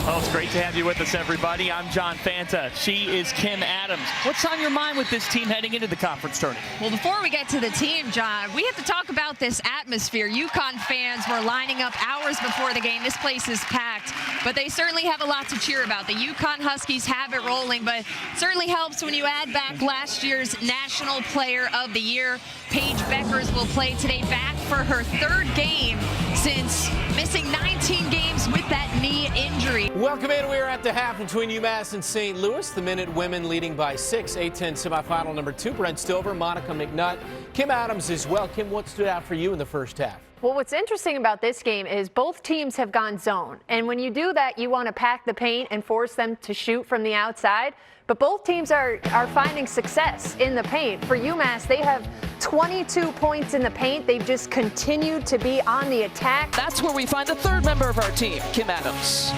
Well, it's great to have you with us, everybody. I'm John Fanta. She is Kim Adams. What's on your mind with this team heading into the conference tournament? Well, before we get to the team, John, we have to talk about this atmosphere. UConn fans were lining up hours before the game. This place is packed, but they certainly have a lot to cheer about. The UConn Huskies have it rolling, but it certainly helps when you add back last year's National Player of the Year. Paige Beckers will play today, back for her third game since missing 19 games with that knee injury. Welcome in. We are at the half between UMass and St. Louis. The Minute women leading by 6. A-10 semifinal number 2. Brent Stover, Monica McNutt, Kim Adams as well. Kim, what stood out for you in the first half? Well, what's interesting about this game is both teams have gone zone. And when you do that, you want to pack the paint and force them to shoot from the outside. But both teams are finding success in the paint. For UMass, they have 22 points in the paint. They've just continued to be on the attack. That's where we find the third member of our team, Kim Adams.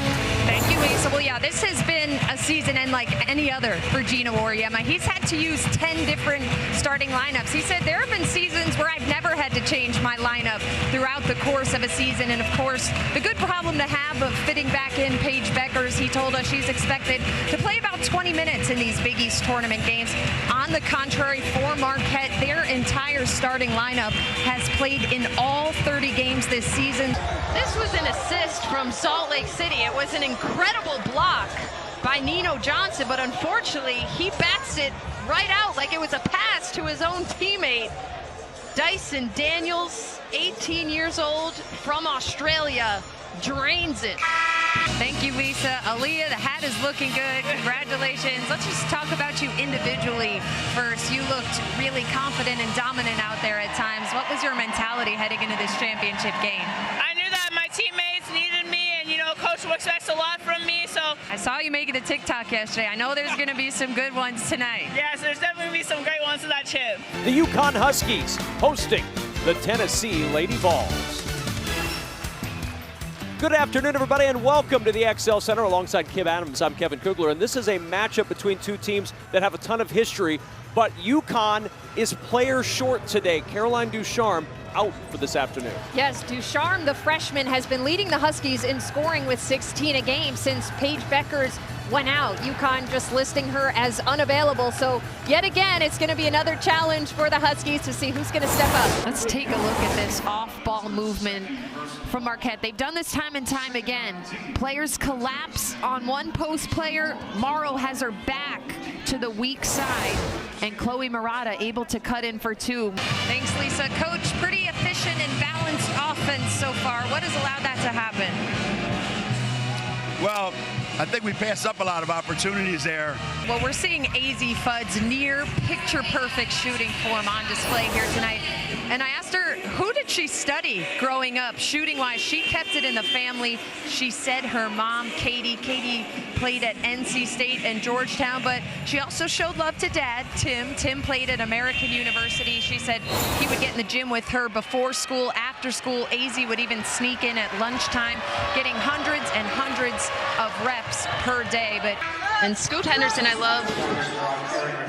Thank you, Lisa. Well, yeah, this has been a season unlike any other for Gino Auriemma. He's had to use 10 different starting lineups. He said there have been seasons where I've never had to change my lineup throughout the course of a season. And, of course, the good problem to have of fitting back in Paige Beckers. He told us she's expected to play about 20 minutes in these Big East tournament games. On the contrary, for Marquette, their entire starting lineup has played in all 30 games this season. This was an assist from Salt Lake City. It was an incredible block by Nino Johnson, but unfortunately, he bats it right out like it was a pass to his own teammate. Dyson Daniels, 18 years old, from Australia, drains it. Thank you, Lisa. Aaliyah, the hat is looking good. Congratulations. Let's just talk about you individually first. You looked really confident and dominant out there at times. What was your mentality heading into this championship game? I knew that my teammates needed me, and, you know, Coach expects a lot from me, so. I saw you making a TikTok yesterday. I know there's going to be some good ones tonight. Yes, there's definitely going to be some great ones to that chip. The UConn Huskies hosting the Tennessee Lady Vols. Good afternoon, everybody, and welcome to the XL Center. Alongside Kim Adams, I'm Kevin Kugler, and this is a matchup between two teams that have a ton of history, but UConn is player short today. Caroline Ducharme out for this afternoon. Yes, Ducharme, the freshman, has been leading the Huskies in scoring with 16 a game since Paige Beckers went out. UConn just listing her as unavailable. So yet again, it's going to be another challenge for the Huskies to see who's going to step up. Let's take a look at this off-ball movement from Marquette. They've done this time and time again. Players collapse on one post player. Morrow has her back to the weak side, and Chloe Murata able to cut in for 2. Thanks, Lisa. Coach, pretty efficient and balanced offense so far. What has allowed that to happen? Well, I think we passed up a lot of opportunities there. Well, we're seeing AZ Fudd's near picture-perfect shooting form on display here tonight. And I asked her, who did she study growing up, shooting-wise? She kept it in the family. She said her mom, Katie played at NC State and Georgetown, but she also showed love to dad, Tim. Tim played at American University. She said he would get in the gym with her before school, after school. AZ would even sneak in at lunchtime, getting hundreds and hundreds of reps per day. And Scoot Henderson, I love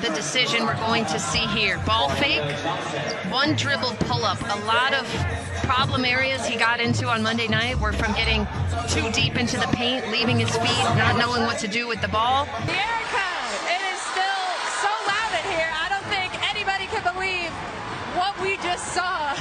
the decision we're going to see here. Ball fake, one dribble pull-up. A lot of problem areas he got into on Monday night were from getting too deep into the paint, leaving his feet, not knowing what to do with the ball. Erica, it is still so loud in here. I don't think anybody can believe what we just saw.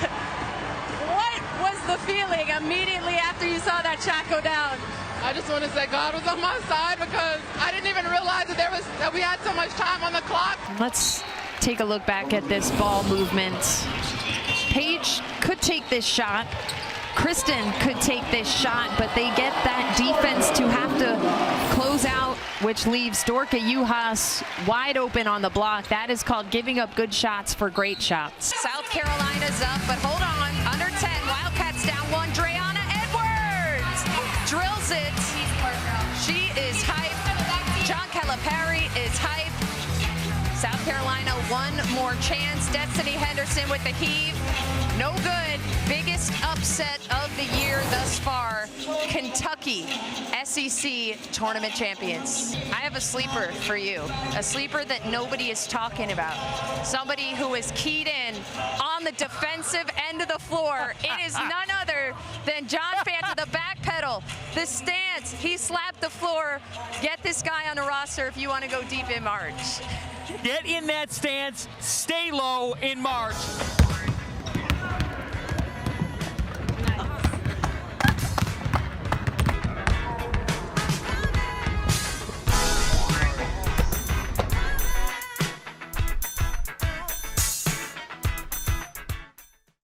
What was the feeling immediately after you saw that shot go down? I just want to say God was on my side because I didn't even realize that we had so much time on the clock. Let's take a look back at this ball movement. Paige could take this shot. Kristen could take this shot, but they get that defense to have to close out, which leaves Dorka Juhas wide open on the block. That is called giving up good shots for great shots. South Carolina's up, but hold on. Under 10, Wildcats down 1. Dreana Edwards drills it. She is hype. John Calipari is hype. South Carolina, one more chance. Destiny Henderson with the heave. No good. Biggest upset of the year thus far. Kentucky, SEC tournament champions. I have a sleeper for you. A sleeper that nobody is talking about. Somebody who is keyed in on the defensive end of the floor. It is none other than John Fanta, the back pedal. The stance, he slapped the floor. Get this guy on the roster if you want to go deep in March. Get in that stance, stay low in March.